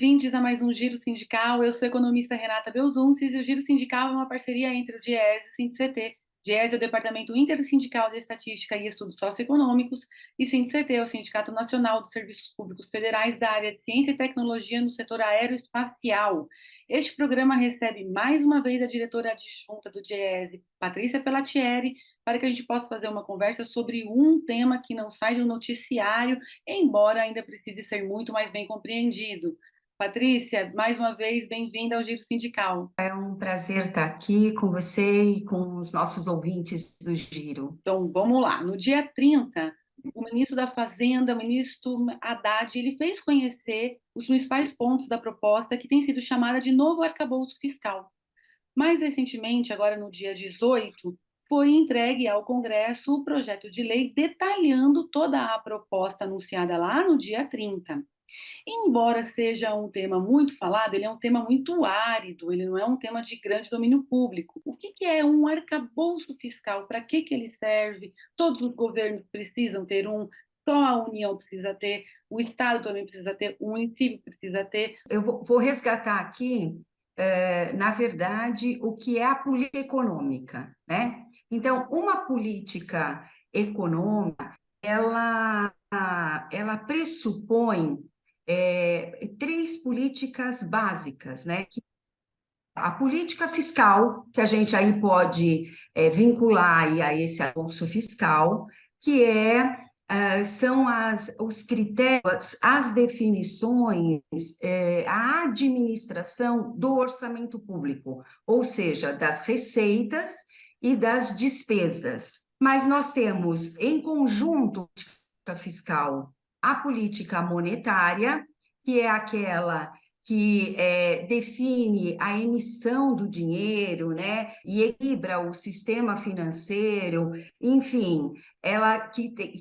Bem-vindos a mais um Giro Sindical. Eu sou a economista Renata Belzunces e o Giro Sindical é uma parceria entre o DIEESE e o SINDIC-CT. DIEESE é o Departamento Intersindical de Estatística e Estudos Socioeconômicos e SINDIC-CT é o Sindicato Nacional dos Serviços Públicos Federais da área de Ciência e Tecnologia no setor aeroespacial. Este programa recebe mais uma vez a diretora adjunta do DIEESE, Patrícia Pellatieri, para que a gente possa fazer uma conversa sobre um tema que não sai do noticiário, embora ainda precise ser muito mais bem compreendido. Patrícia, mais uma vez, bem-vinda ao Giro Sindical. É um prazer estar aqui com você e com os nossos ouvintes do Giro. Então, vamos lá. No dia 30, o ministro da Fazenda, o ministro Haddad, ele fez conhecer os principais pontos da proposta que tem sido chamada de novo arcabouço fiscal. Mais recentemente, agora no dia 18, foi entregue ao Congresso o projeto de lei detalhando toda a proposta anunciada lá no dia 30. Embora seja um tema muito falado, ele é um tema muito árido, ele não é um tema de grande domínio público. O que é um arcabouço fiscal? Para que ele serve? Todos os governos precisam ter um, só a União precisa ter, o Estado também precisa ter, o município precisa ter. Eu vou resgatar aqui, na verdade, o que é a política econômica, né? Então, uma política econômica, ela pressupõe três políticas básicas, né? A política fiscal, que a gente aí pode vincular aí a esse arcabouço fiscal, que são os critérios, as definições, a administração do orçamento público, ou seja, das receitas e das despesas. Mas nós temos, em conjunto, a política fiscal, a política monetária, que é aquela que define a emissão do dinheiro, né, e equilibra o sistema financeiro, enfim,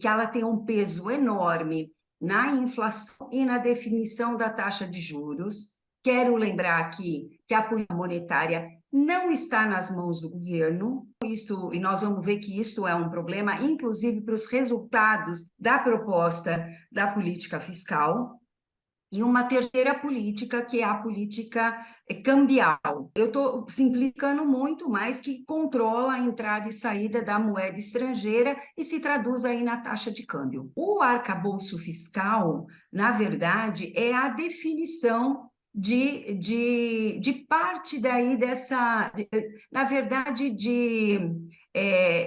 que ela tem um peso enorme na inflação e na definição da taxa de juros. Quero lembrar aqui que a política monetária não está nas mãos do governo, e nós vamos ver que isto é um problema, inclusive para os resultados da proposta da política fiscal. E uma terceira política, que é a política cambial. Eu estou simplificando muito, mas que controla a entrada e saída da moeda estrangeira e se traduz aí na taxa de câmbio. O arcabouço fiscal, na verdade, é a definição de parte daí na verdade,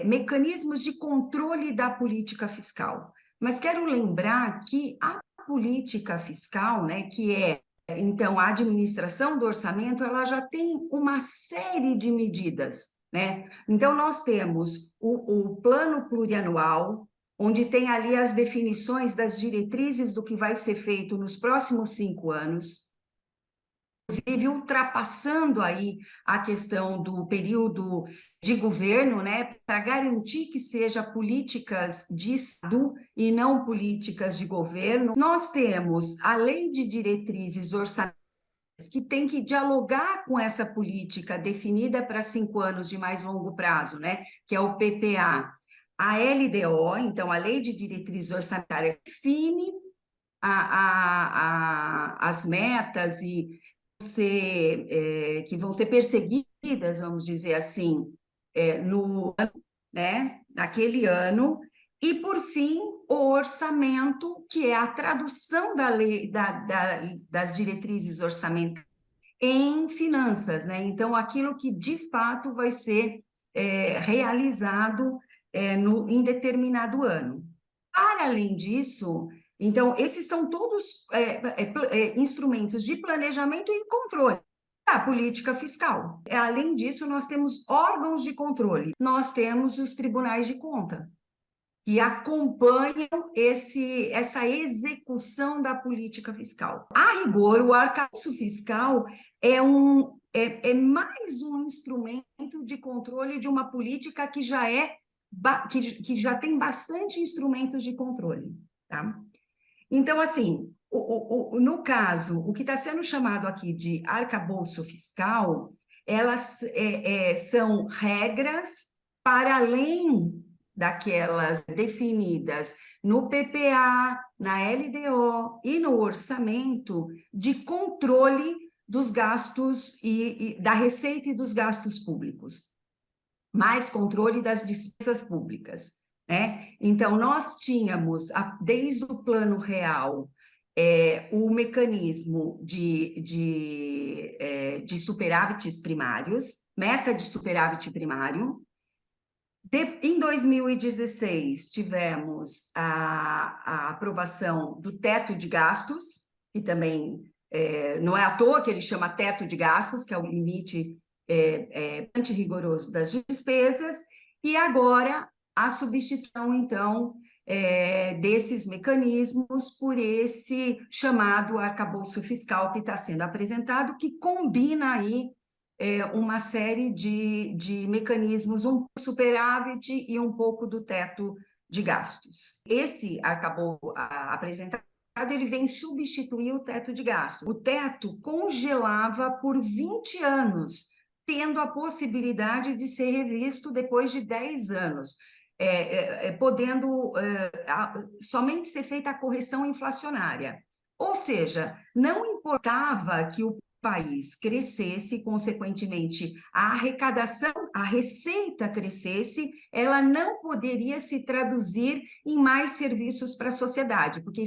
mecanismos de controle da política fiscal. Mas quero lembrar que a política fiscal, né, que então, a administração do orçamento, ela já tem uma série de medidas, né? Então, nós temos o plano plurianual, onde tem ali as definições das diretrizes do que vai ser feito nos próximos 5 anos, inclusive ultrapassando aí a questão do período de governo, né, para garantir que seja políticas de Estado e não políticas de governo. Nós temos a lei de diretrizes orçamentárias, que tem que dialogar com essa política definida para 5 anos de mais longo prazo, né, que é o PPA. A LDO, então, a Lei de Diretrizes Orçamentárias, define as metas que vão ser perseguidas, vamos dizer assim, no ano, né, naquele ano, e, por fim, o orçamento, que é a tradução da lei, das diretrizes orçamentárias em finanças, né? Então, aquilo que de fato vai ser realizado em determinado ano. Para além disso, então, esses são todos instrumentos de planejamento e controle da política fiscal. Além disso, nós temos órgãos de controle, nós temos os tribunais de conta, que acompanham essa execução da política fiscal. A rigor, o arcabouço fiscal é mais um instrumento de controle de uma política que já tem bastante instrumentos de controle, tá? Então, assim, no caso, o que está sendo chamado aqui de arcabouço fiscal, elas são regras para além daquelas definidas no PPA, na LDO e no orçamento de controle dos gastos e da receita e dos gastos públicos, mais controle das despesas públicas, né? Então, nós tínhamos, desde o Plano Real, o mecanismo de superávites primários, meta de superávit primário. Em 2016, tivemos a aprovação do teto de gastos, que também não é à toa que ele chama teto de gastos, que é o limite bastante rigoroso das despesas, e agora a substituição, então, desses mecanismos por esse chamado arcabouço fiscal que está sendo apresentado, que combina aí uma série de mecanismos, um superávit e um pouco do teto de gastos. Esse arcabouço apresentado, ele vem substituir o teto de gastos. O teto congelava por 20 anos, tendo a possibilidade de ser revisto depois de 10 anos, podendo somente ser feita a correção inflacionária. Ou seja, não importava que o país crescesse, consequentemente, a arrecadação, a receita crescesse, ela não poderia se traduzir em mais serviços para a sociedade, porque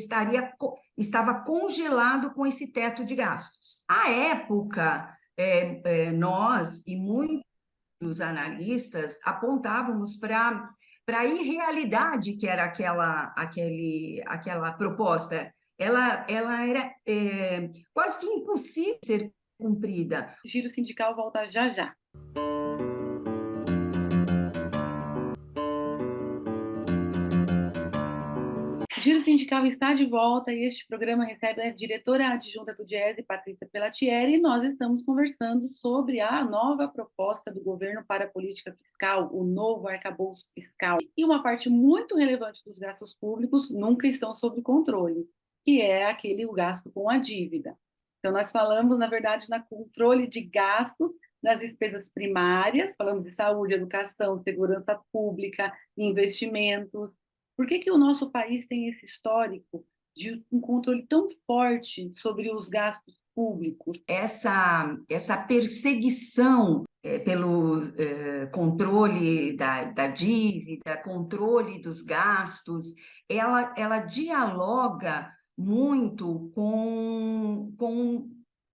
estava congelado com esse teto de gastos. À época, nós e muitos analistas apontávamos para a irrealidade que era aquela proposta. Ela era quase que impossível de ser cumprida. Giro Sindical volta já já. O Giro Sindical está de volta e este programa recebe a diretora adjunta do Diese, Patrícia Pellatieri, e nós estamos conversando sobre a nova proposta do governo para a política fiscal, o novo arcabouço fiscal. E uma parte muito relevante dos gastos públicos nunca estão sob controle, que é o gasto com a dívida. Então, nós falamos, na verdade, no controle de gastos das despesas primárias, falamos de saúde, educação, segurança pública, investimentos. Por que o nosso país tem esse histórico de um controle tão forte sobre os gastos públicos? Essa perseguição pelo controle da dívida, controle dos gastos, ela dialoga muito com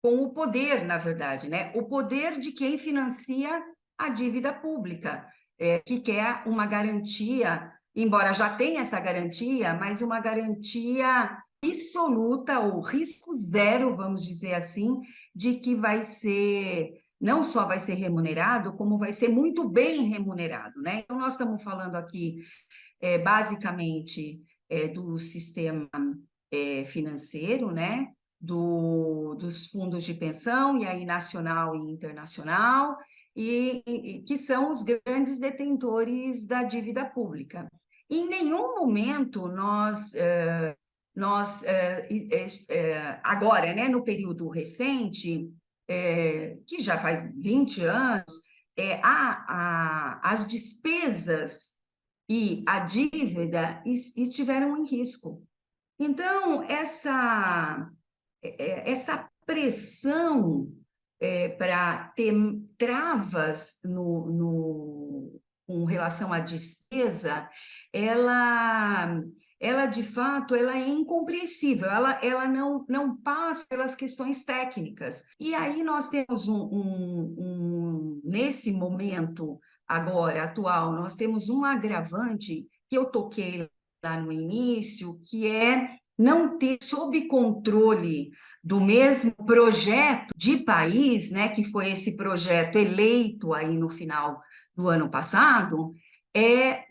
o poder, na verdade, né? O poder de quem financia a dívida pública, que quer uma garantia, embora já tenha essa garantia, mas uma garantia absoluta, ou risco zero, vamos dizer assim, de que não só vai ser remunerado, como vai ser muito bem remunerado, né? Então, nós estamos falando aqui, basicamente, do sistema financeiro, né? Dos fundos de pensão, e aí nacional e internacional, e que são os grandes detentores da dívida pública. Em nenhum momento nós agora, né, no período recente, que já faz 20 anos, as despesas e a dívida estiveram em risco. Então, essa pressão para ter travas com relação à despesa, ela de fato, ela é incompreensível, ela não passa pelas questões técnicas. E aí nós temos nesse momento agora, atual, nós temos um agravante que eu toquei lá no início, que é não ter sob controle do mesmo projeto de país, né, que foi esse projeto eleito aí no final do ano passado,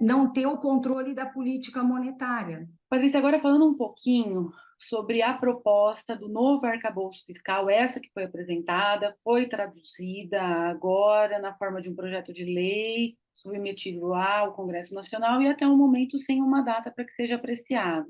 não ter o controle da política monetária. Patrícia, agora falando um pouquinho sobre a proposta do novo arcabouço fiscal, essa que foi apresentada, foi traduzida agora na forma de um projeto de lei submetido ao Congresso Nacional e até o momento sem uma data para que seja apreciado.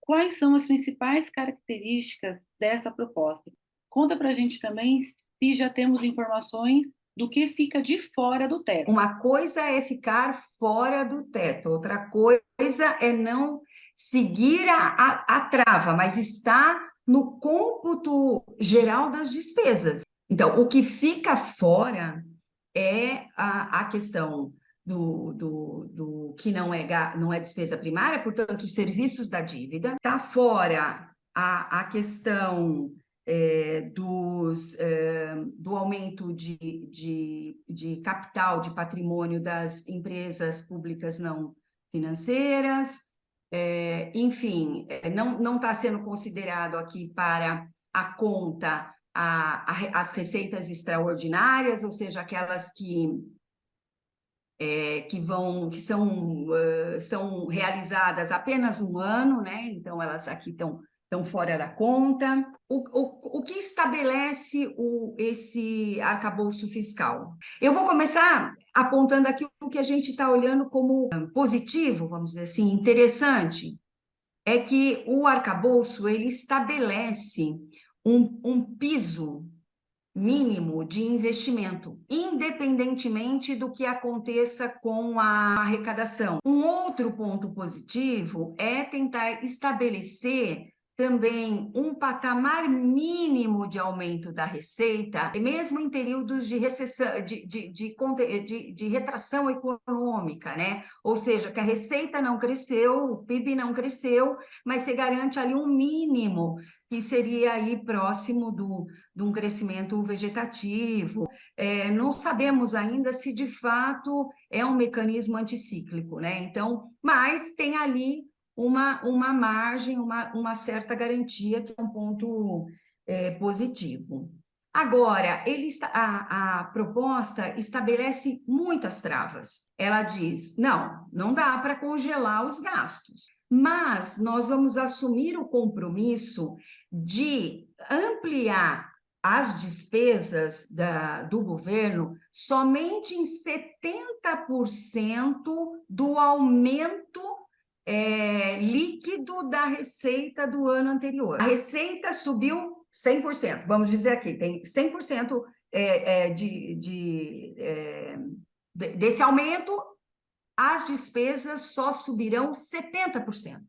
Quais são as principais características dessa proposta? Conta para a gente também se já temos informações do que fica de fora do teto. Uma coisa é ficar fora do teto, outra coisa é não seguir a trava, mas estar no cômputo geral das despesas. Então, o que fica fora é a questão do que não é despesa primária, portanto, os serviços da dívida. Está fora a questão do aumento de capital, de patrimônio das empresas públicas não financeiras. Enfim, não está sendo considerado aqui para a conta as receitas extraordinárias, ou seja, aquelas que são realizadas apenas um ano, né? Então, elas aqui estão fora da conta. O que estabelece esse arcabouço fiscal? Eu vou começar apontando aqui o que a gente está olhando como positivo, vamos dizer assim, interessante, é que o arcabouço ele estabelece um piso mínimo de investimento, independentemente do que aconteça com a arrecadação. Um outro ponto positivo é tentar estabelecer também um patamar mínimo de aumento da receita, mesmo em períodos de recessão, de retração econômica, né? Ou seja, que a receita não cresceu, o PIB não cresceu, mas se garante ali um mínimo que seria aí próximo de um crescimento vegetativo. Não sabemos ainda se de fato é um mecanismo anticíclico, né? Então, mas tem ali uma margem, uma certa garantia, que é um ponto positivo. Agora, a proposta estabelece muitas travas. Ela diz, não dá para congelar os gastos, mas nós vamos assumir o compromisso de ampliar as despesas do governo somente em 70% do aumento líquido da receita do ano anterior. A receita subiu 100%, vamos dizer aqui, tem 100% desse aumento, as despesas só subirão 70%.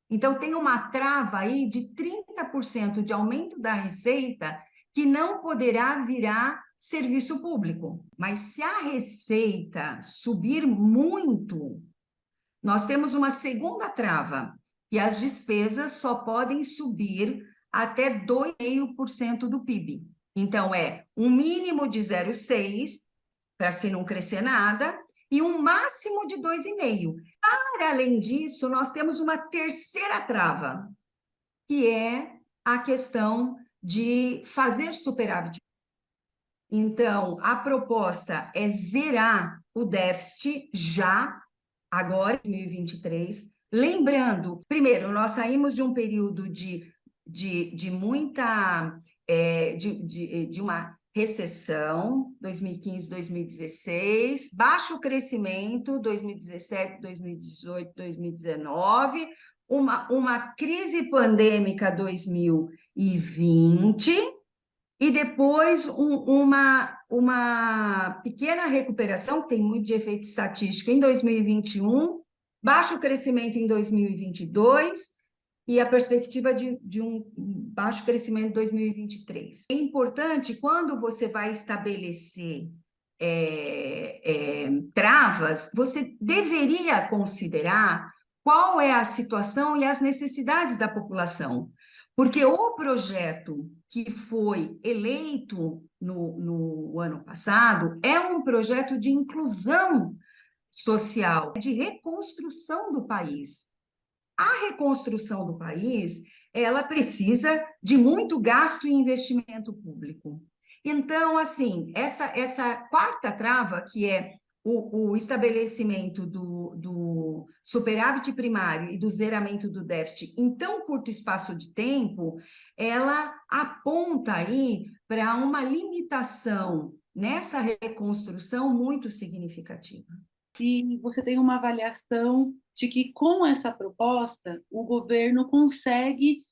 Então, tem uma trava aí de 30% de aumento da receita que não poderá virar serviço público. Mas se a receita subir muito, nós temos uma segunda trava, que as despesas só podem subir até 2,5% do PIB. Então, é um mínimo de 0,6% para se não crescer nada, e um máximo de 2,5%. Para além disso, nós temos uma terceira trava, que é a questão de fazer superávit. Então, a proposta é zerar o déficit já, agora, em 2023. Lembrando, primeiro, nós saímos de um período de muita, de uma recessão, 2015, 2016, baixo crescimento, 2017, 2018, 2019, uma crise pandêmica 2020, e depois uma pequena recuperação, que tem muito de efeito estatístico, em 2021, baixo crescimento em 2022, e a perspectiva de um baixo crescimento em 2023. É importante, quando você vai estabelecer travas, você deveria considerar qual é a situação e as necessidades da população, porque o projeto que foi eleito no ano passado é um projeto de inclusão social, de reconstrução do país. A reconstrução do país, ela precisa de muito gasto e investimento público. Então, assim, essa quarta trava, que é o estabelecimento do superávit primário e do zeramento do déficit em tão curto espaço de tempo, ela aponta aí para uma limitação nessa reconstrução muito significativa. E você tem uma avaliação de que, com essa proposta, o governo consegue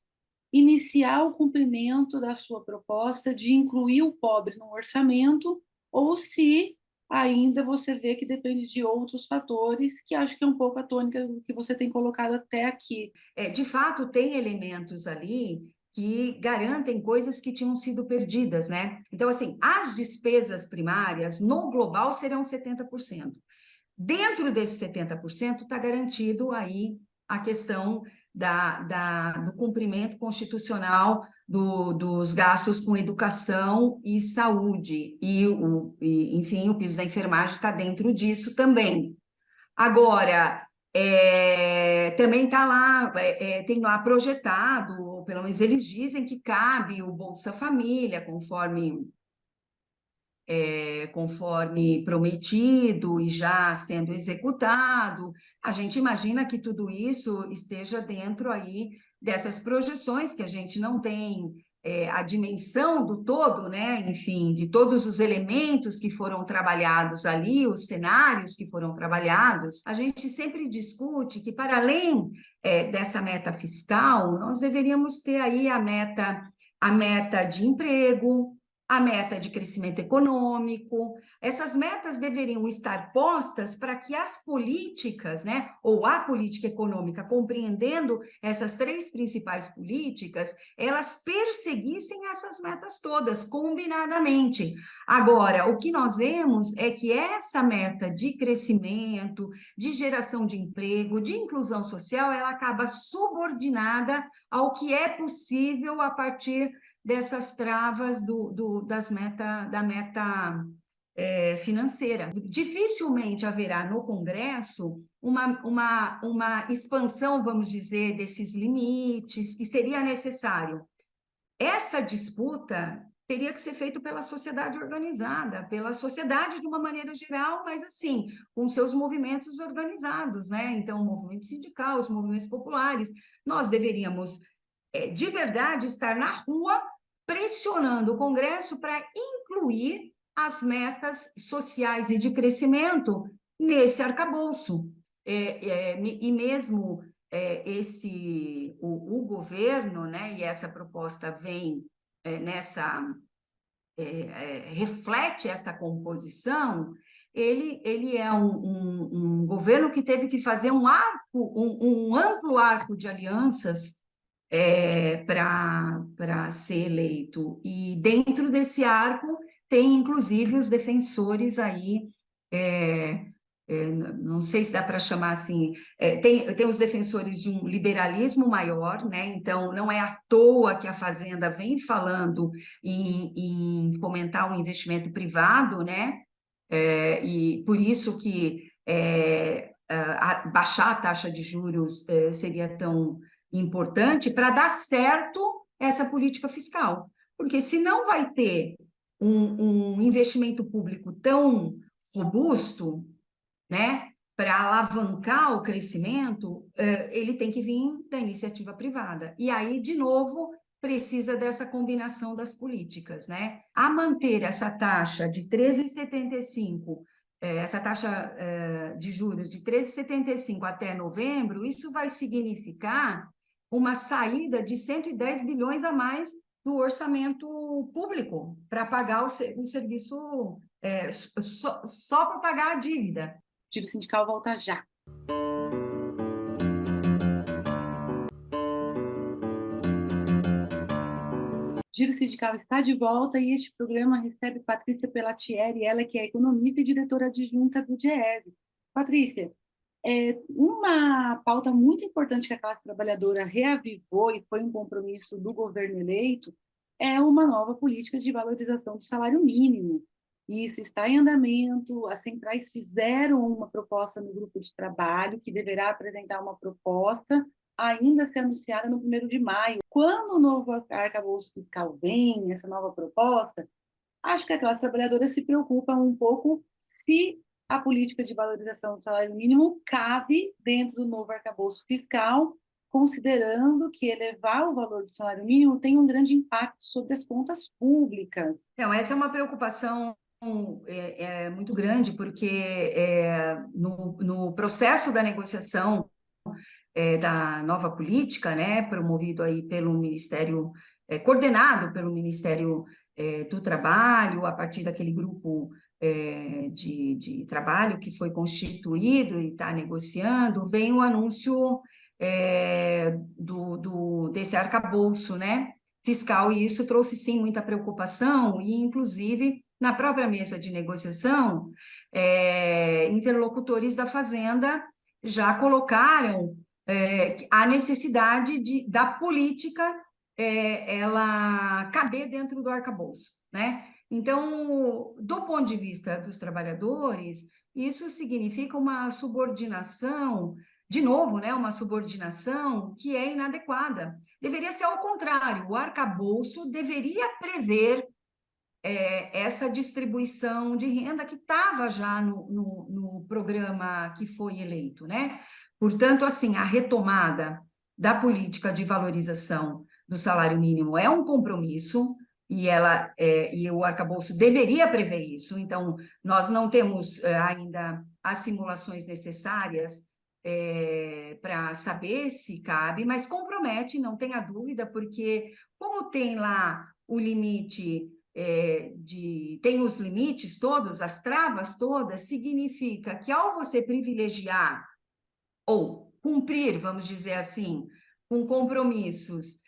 iniciar o cumprimento da sua proposta de incluir o pobre no orçamento ou se ainda você vê que depende de outros fatores, que acho que é um pouco a tônica do que você tem colocado até aqui. De fato, tem elementos ali que garantem coisas que tinham sido perdidas, né? Então, assim, as despesas primárias no global serão 70%. Dentro desses 70% está garantido aí a questão do cumprimento constitucional dos gastos com educação e saúde, enfim, o piso da enfermagem está dentro disso também. Agora, também está lá, tem lá projetado, ou pelo menos eles dizem que cabe o Bolsa Família, conforme prometido e já sendo executado. A gente imagina que tudo isso esteja dentro aí dessas projeções, que a gente não tem a dimensão do todo, né? Enfim, de todos os elementos que foram trabalhados ali, os cenários que foram trabalhados. A gente sempre discute que, para além dessa meta fiscal, nós deveríamos ter aí a meta de emprego, a meta de crescimento econômico. Essas metas deveriam estar postas para que as políticas, né, ou a política econômica, compreendendo essas três principais políticas, elas perseguissem essas metas todas, combinadamente. Agora, o que nós vemos é que essa meta de crescimento, de geração de emprego, de inclusão social, ela acaba subordinada ao que é possível a partir dessas travas da meta financeira. Dificilmente haverá no Congresso uma expansão, vamos dizer, desses limites, que seria necessário. Essa disputa teria que ser feita pela sociedade organizada, pela sociedade de uma maneira geral, mas assim, com seus movimentos organizados, né? Então, o movimento sindical, os movimentos populares, nós deveríamos, de verdade, estar na rua pressionando o Congresso para incluir as metas sociais e de crescimento nesse arcabouço. E mesmo o governo, né, e essa proposta vem reflete essa composição, ele é um governo que teve que fazer um amplo arco de alianças para ser eleito. E dentro desse arco tem, inclusive, os defensores aí, não sei se dá para chamar assim, tem os defensores de um liberalismo maior, né? Então, não é à toa que a Fazenda vem falando em fomentar o investimento privado, né? E por isso que baixar a taxa de juros seria tão importante para dar certo essa política fiscal. Porque se não vai ter um investimento público tão robusto, né, para alavancar o crescimento, ele tem que vir da iniciativa privada. E aí, de novo, precisa dessa combinação das políticas, né? A manter essa taxa de 13,75, essa taxa de juros de 13,75 até novembro, isso vai significar uma saída de 110 bilhões a mais do orçamento público para pagar o serviço, só para pagar a dívida. Giro Sindical volta já. Giro Sindical está de volta e este programa recebe Patrícia Pellatieri, ela que é economista e diretora adjunta do DIEESE. Patrícia, uma pauta muito importante que a classe trabalhadora reavivou e foi um compromisso do governo eleito é uma nova política de valorização do salário mínimo. Isso está em andamento, as centrais fizeram uma proposta no grupo de trabalho, que deverá apresentar uma proposta ainda a ser anunciada no 1º de maio. Quando o novo arcabouço fiscal vem, essa nova proposta, acho que a classe trabalhadora se preocupa um pouco se a política de valorização do salário mínimo cabe dentro do novo arcabouço fiscal, considerando que elevar o valor do salário mínimo tem um grande impacto sobre as contas públicas. Não, essa é uma preocupação muito grande, porque no processo da negociação da nova política, né, promovido aí pelo Ministério, coordenado pelo Ministério do trabalho, a partir daquele grupo de trabalho que foi constituído e está negociando, vem o anúncio desse arcabouço, né, fiscal, e isso trouxe, sim, muita preocupação, e, inclusive, na própria mesa de negociação, interlocutores da Fazenda já colocaram a necessidade da política ela caber dentro do arcabouço, né? Então, do ponto de vista dos trabalhadores, isso significa uma subordinação, de novo, né, uma subordinação que é inadequada. Deveria ser ao contrário, o arcabouço deveria prever essa distribuição de renda que estava já no programa que foi eleito, né? Portanto, assim, a retomada da política de valorização do salário mínimo é um compromisso, e o arcabouço deveria prever isso. Então, nós não temos ainda as simulações necessárias para saber se cabe, mas compromete, não tenha dúvida, porque como tem lá o limite tem os limites todos, as travas todas, significa que ao você privilegiar ou cumprir, vamos dizer assim, com compromissos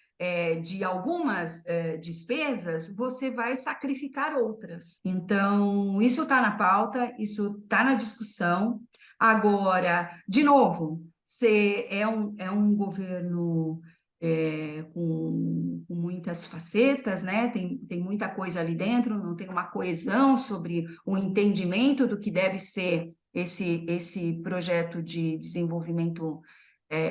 de algumas despesas, você vai sacrificar outras. Então, isso está na pauta, isso está na discussão. Agora, de novo, se é um governo com muitas facetas, né? Tem muita coisa ali dentro, não tem uma coesão sobre o entendimento do que deve ser esse projeto de desenvolvimento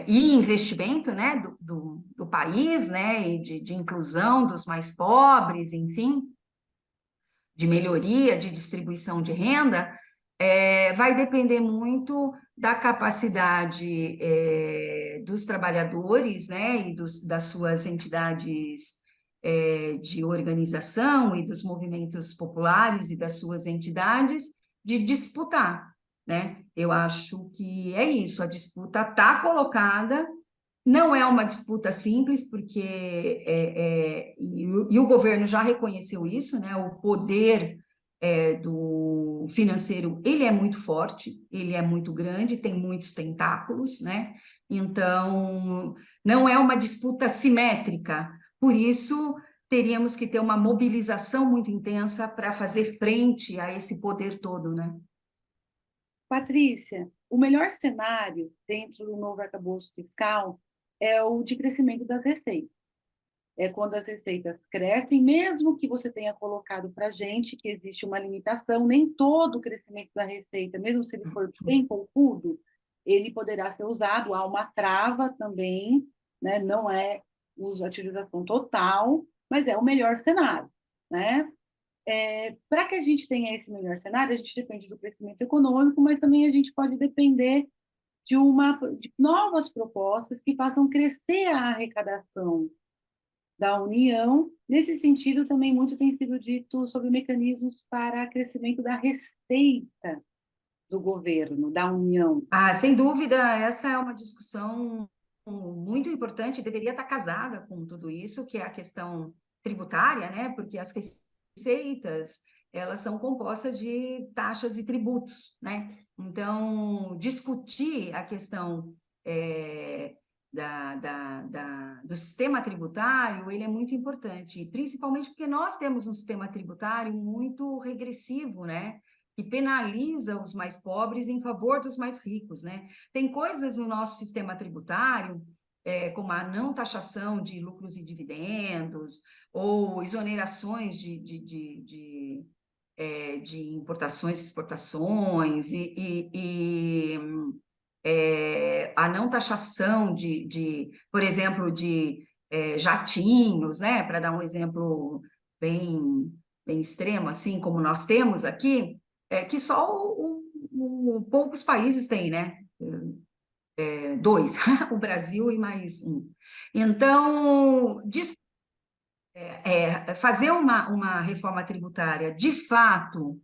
e investimento, né, do país, né, e de inclusão dos mais pobres, enfim, de melhoria, de distribuição de renda, vai depender muito da capacidade dos trabalhadores, né, e das suas entidades de organização e dos movimentos populares e das suas entidades de disputar, né? Eu acho que é isso, a disputa está colocada, não é uma disputa simples, porque e o governo já reconheceu isso, né? O poder do financeiro, ele é muito forte, ele é muito grande, tem muitos tentáculos, né? Então, não é uma disputa simétrica, por isso teríamos que ter uma mobilização muito intensa para fazer frente a esse poder todo, né? Patrícia, o melhor cenário dentro do novo arcabouço fiscal é o de crescimento das receitas. É quando as receitas crescem, mesmo que você tenha colocado para a gente que existe uma limitação, nem todo o crescimento da receita, mesmo se ele for bem poupudo, ele poderá ser usado. Há uma trava também, né? Não é a utilização total, mas é o melhor cenário, né? Para que a gente tenha esse melhor cenário, a gente depende do crescimento econômico, mas também a gente pode depender de novas propostas que façam crescer a arrecadação da União. Nesse sentido, também muito tem sido dito sobre mecanismos para crescimento da receita do governo, da União. Ah, sem dúvida, essa é uma discussão muito importante, deveria estar casada com tudo isso, que é a questão tributária, né? Porque as receitas, elas são compostas de taxas e tributos, né? Então, discutir a questão do sistema tributário, ele é muito importante, principalmente porque nós temos um sistema tributário muito regressivo, né? Que penaliza os mais pobres em favor dos mais ricos, né? Tem coisas no nosso sistema tributário, como a não taxação de lucros e dividendos, ou exonerações de importações e exportações, a não taxação por exemplo, de jatinhos, né? Para dar um exemplo bem extremo, assim como nós temos aqui, que só poucos países têm, né? Dois, o Brasil e mais um. Então, fazer uma reforma tributária de fato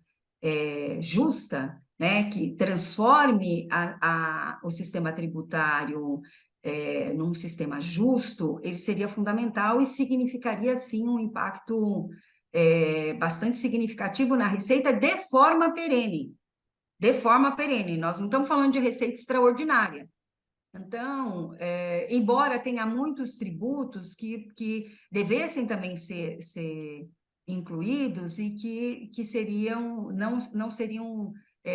justa, né, que transforme o sistema tributário num sistema justo, ele seria fundamental e significaria, sim, um impacto bastante significativo na receita de forma perene. De forma perene, nós não estamos falando de receita extraordinária. Então, embora tenha muitos tributos que devessem também ser incluídos e que seriam, não seriam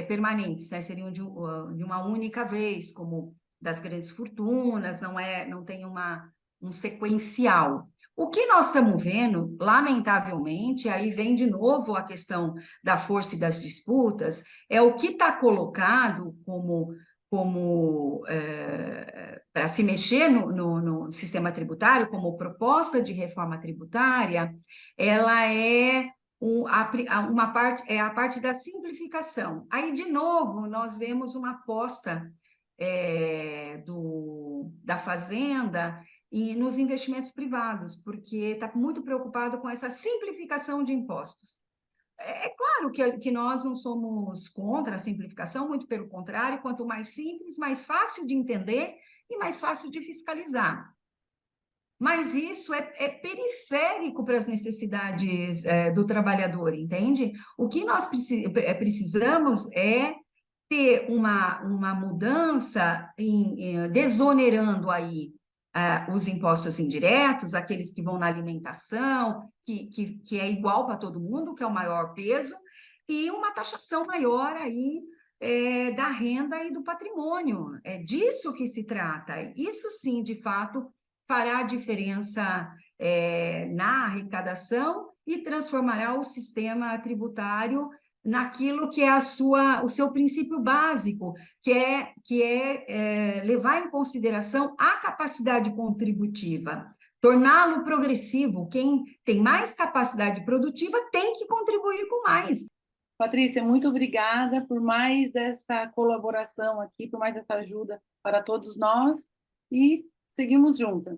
permanentes, né? Seriam de uma única vez, como das grandes fortunas, não tem um sequencial. O que nós estamos vendo, lamentavelmente, aí vem de novo a questão da força e das disputas, é o que está colocado como para se mexer no sistema tributário, como proposta de reforma tributária, ela é uma parte, é a parte da simplificação. Aí, de novo, nós vemos uma aposta da Fazenda e nos investimentos privados, porque está muito preocupado com essa simplificação de impostos. É claro que nós não somos contra a simplificação, muito pelo contrário, quanto mais simples, mais fácil de entender e mais fácil de fiscalizar. Mas isso é periférico para as necessidades do trabalhador, entende? O que nós precisamos é ter uma mudança desonerando aí os impostos indiretos, aqueles que vão na alimentação, que é igual para todo mundo, que é o maior peso, e uma taxação maior aí da renda e do patrimônio. É disso que se trata. Isso sim, de fato, fará diferença na arrecadação e transformará o sistema tributário naquilo que é o seu princípio básico, que é levar em consideração a capacidade contributiva, torná-lo progressivo. Quem tem mais capacidade produtiva tem que contribuir com mais. Patrícia, muito obrigada por mais essa colaboração aqui, por mais essa ajuda para todos nós, e seguimos juntas.